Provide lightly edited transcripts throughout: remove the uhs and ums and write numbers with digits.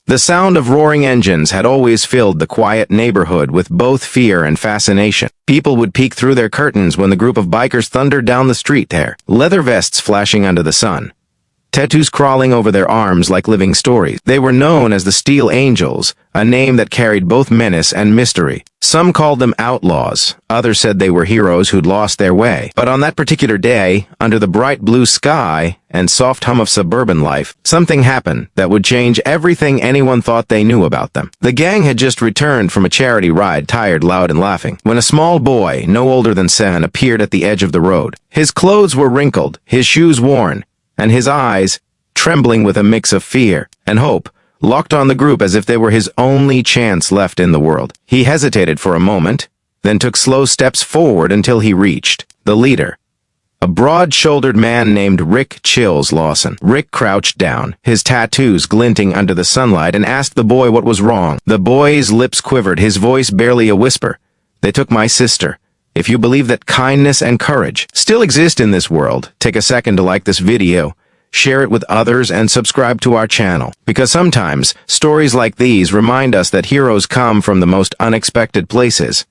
The sound of roaring engines had always filled the quiet neighborhood with both fear and fascination. People would peek through their curtains when the group of bikers thundered down the street there, leather vests flashing under the sun, tattoos crawling over their arms like living stories. They were known as the Steel Angels, a name that carried both menace and mystery. Some called them outlaws, others said they were heroes who'd lost their way. But on that particular day, under the bright blue sky and soft hum of suburban life, something happened that would change everything anyone thought they knew about them. The gang had just returned from a charity ride, tired, loud, and laughing, when a small boy, no older than 7, appeared at the edge of the road. His clothes were wrinkled, his shoes worn, and his eyes, trembling with a mix of fear and hope, locked on the group as if they were his only chance left in the world. He hesitated for a moment, then took slow steps forward until he reached the leader, a broad-shouldered man named Rick Chills Lawson. Rick crouched down, his tattoos glinting under the sunlight, and asked the boy what was wrong. The boy's lips quivered, his voice barely a whisper. "They took my sister. If you believe that kindness and courage still exist in this world, take a second to like this video, share it with others, and subscribe to our channel. Because sometimes, stories like these remind us that heroes come from the most unexpected places."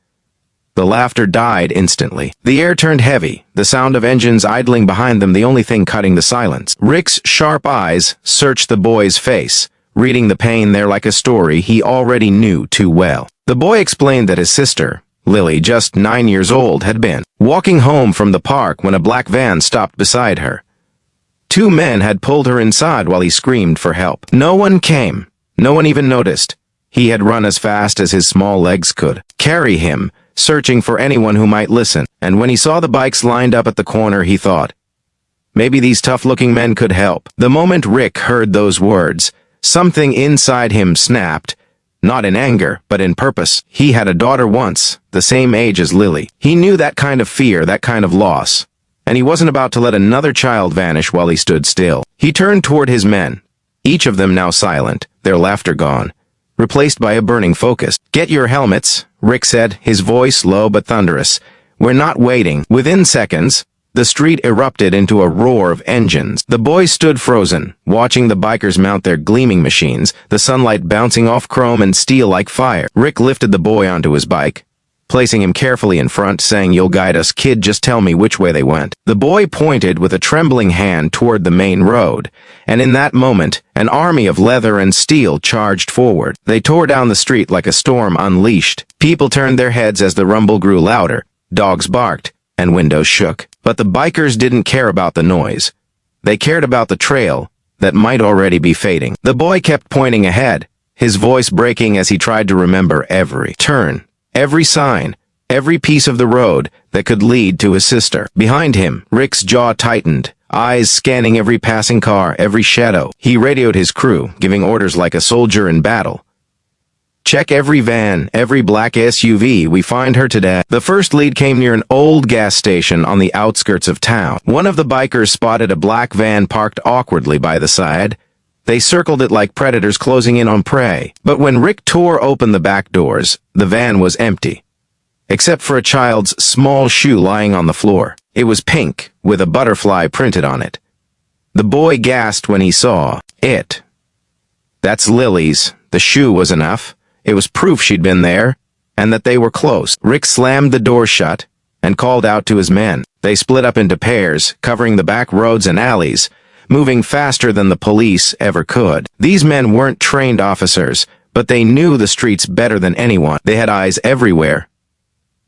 The laughter died instantly. The air turned heavy, the sound of engines idling behind them the only thing cutting the silence. Rick's sharp eyes searched the boy's face, reading the pain there like a story he already knew too well. The boy explained that his sister, Lily, just 9 years old, had been walking home from the park when a black van stopped beside her. 2 men had pulled her inside while he screamed for help. No one came. No one even noticed. He had run as fast as his small legs could carry him, searching for anyone who might listen. And when he saw the bikes lined up at the corner, he thought, maybe these tough-looking men could help. The moment Rick heard those words, something inside him snapped. Not in anger, but in purpose. He had a daughter once, the same age as Lily. He knew that kind of fear, that kind of loss, and he wasn't about to let another child vanish while he stood still. He turned toward his men, each of them now silent, their laughter gone, replaced by a burning focus. "Get your helmets," Rick said, his voice low but thunderous. "We're not waiting." Within seconds, the street erupted into a roar of engines. The boys stood frozen, watching the bikers mount their gleaming machines, the sunlight bouncing off chrome and steel like fire. Rick lifted the boy onto his bike, placing him carefully in front, saying, "You'll guide us, kid, just tell me which way they went." The boy pointed with a trembling hand toward the main road, and in that moment, an army of leather and steel charged forward. They tore down the street like a storm unleashed. People turned their heads as the rumble grew louder, dogs barked, and windows shook. But the bikers didn't care about the noise. They cared about the trail that might already be fading. The boy kept pointing ahead, his voice breaking as he tried to remember every turn, every sign, every piece of the road that could lead to his sister. Behind him, Rick's jaw tightened, eyes scanning every passing car, every shadow. He radioed his crew, giving orders like a soldier in battle. "Check every van, every black SUV, we find her today." The first lead came near an old gas station on the outskirts of town. One of the bikers spotted a black van parked awkwardly by the side. They circled it like predators closing in on prey. But when Rick tore open the back doors, the van was empty, except for a child's small shoe lying on the floor. It was pink, with a butterfly printed on it. The boy gasped when he saw it. "That's Lily's." The shoe was enough. It was proof she'd been there, and that they were close. Rick slammed the door shut and called out to his men. They split up into pairs, covering the back roads and alleys, moving faster than the police ever could. These men weren't trained officers, but they knew the streets better than anyone. They had eyes everywhere.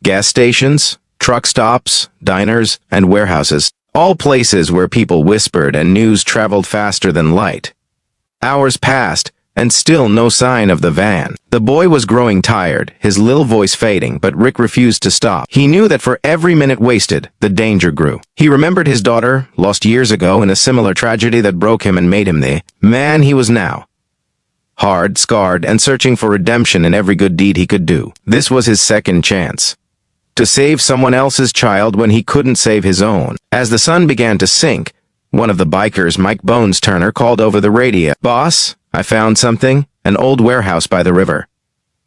Gas stations, truck stops, diners, and warehouses, all places where people whispered and news traveled faster than light. Hours passed, and still no sign of the van. The boy was growing tired, his little voice fading, but Rick refused to stop. He knew that for every minute wasted, the danger grew. He remembered his daughter, lost years ago in a similar tragedy that broke him and made him the man he was now. Hard, scarred, and searching for redemption in every good deed he could do. This was his second chance to save someone else's child when he couldn't save his own. As the sun began to sink, one of the bikers, Mike Bones Turner, called over the radio. "Boss, I found something, an old warehouse by the river."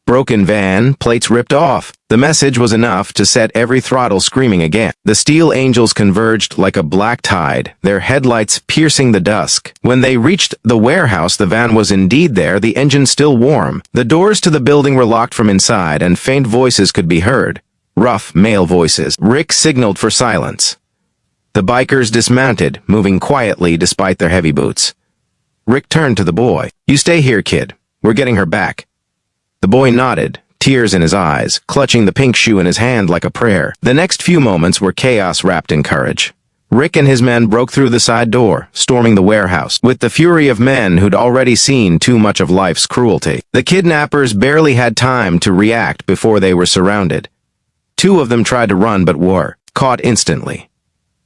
Broken van, plates ripped off. The message was enough to set every throttle screaming again. The steel angels converged like a black tide, their headlights piercing the dusk. When they reached the warehouse, the van was indeed there, the engine still warm. The doors to the building were locked from inside, and faint voices could be heard. Rough, male voices. Rick signaled for silence. The bikers dismounted, moving quietly despite their heavy boots. Rick turned to the boy. "You stay here, kid. We're getting her back." The boy nodded, tears in his eyes, clutching the pink shoe in his hand like a prayer. The next few moments were chaos wrapped in courage. Rick and his men broke through the side door, storming the warehouse, with the fury of men who'd already seen too much of life's cruelty. The kidnappers barely had time to react before they were surrounded. Two of them tried to run but were caught instantly.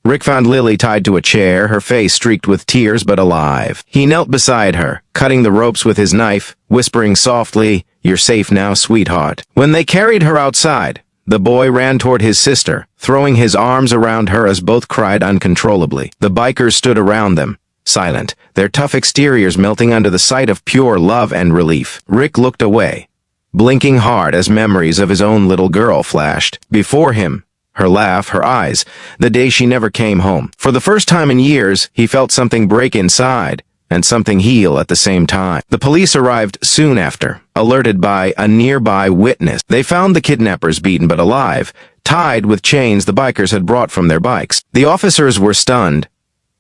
Rick found Lily tied to a chair, her face streaked with tears but alive. He knelt beside her, cutting the ropes with his knife, whispering softly, "You're safe now, sweetheart." When they carried her outside, the boy ran toward his sister, throwing his arms around her as both cried uncontrollably. The bikers stood around them, silent, their tough exteriors melting under the sight of pure love and relief. Rick looked away, blinking hard as memories of his own little girl flashed before him. Her laugh, her eyes, the day she never came home. For the first time in years, he felt something break inside, and something heal at the same time. The police arrived soon after, alerted by a nearby witness. They found the kidnappers beaten but alive, tied with chains the bikers had brought from their bikes. The officers were stunned,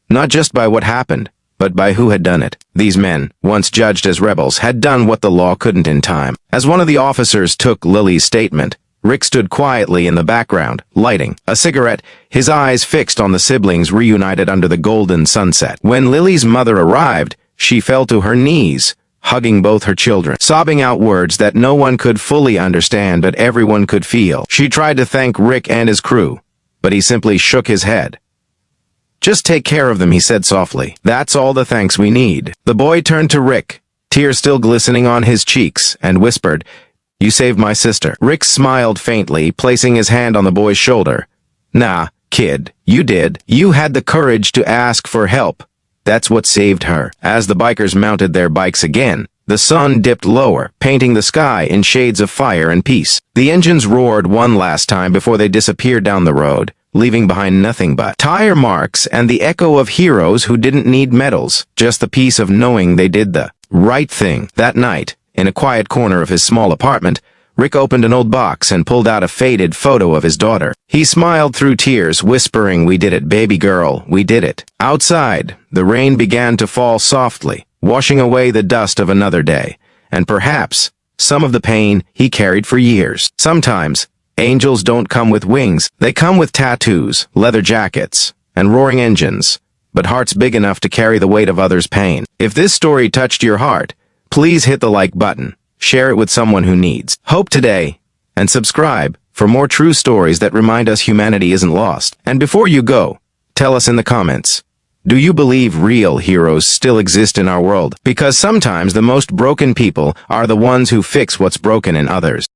not just by what happened, but by who had done it. These men, once judged as rebels, had done what the law couldn't in time. As one of the officers took Lily's statement, Rick stood quietly in the background, lighting a cigarette, his eyes fixed on the siblings reunited under the golden sunset. When Lily's mother arrived, she fell to her knees, hugging both her children, sobbing out words that no one could fully understand but everyone could feel. She tried to thank Rick and his crew, but he simply shook his head. "Just take care of them," he said softly. "That's all the thanks we need." The boy turned to Rick, tears still glistening on his cheeks, and whispered, "You saved my sister." Rick smiled faintly, placing his hand on the boy's shoulder. "Nah, kid, you did. You had the courage to ask for help. That's what saved her." As the bikers mounted their bikes again, the sun dipped lower, painting the sky in shades of fire and peace. The engines roared one last time before they disappeared down the road, leaving behind nothing but tire marks and the echo of heroes who didn't need medals, just the peace of knowing they did the right thing. That night, in a quiet corner of his small apartment, Rick opened an old box and pulled out a faded photo of his daughter. He smiled through tears, whispering, "We did it, baby girl, we did it." Outside, the rain began to fall softly, washing away the dust of another day, and perhaps some of the pain he carried for years. Sometimes, angels don't come with wings. They come with tattoos, leather jackets, and roaring engines, but hearts big enough to carry the weight of others' pain. If this story touched your heart, please hit the like button, share it with someone who needs hope today, and subscribe for more true stories that remind us humanity isn't lost. And before you go, tell us in the comments, do you believe real heroes still exist in our world? Because sometimes the most broken people are the ones who fix what's broken in others.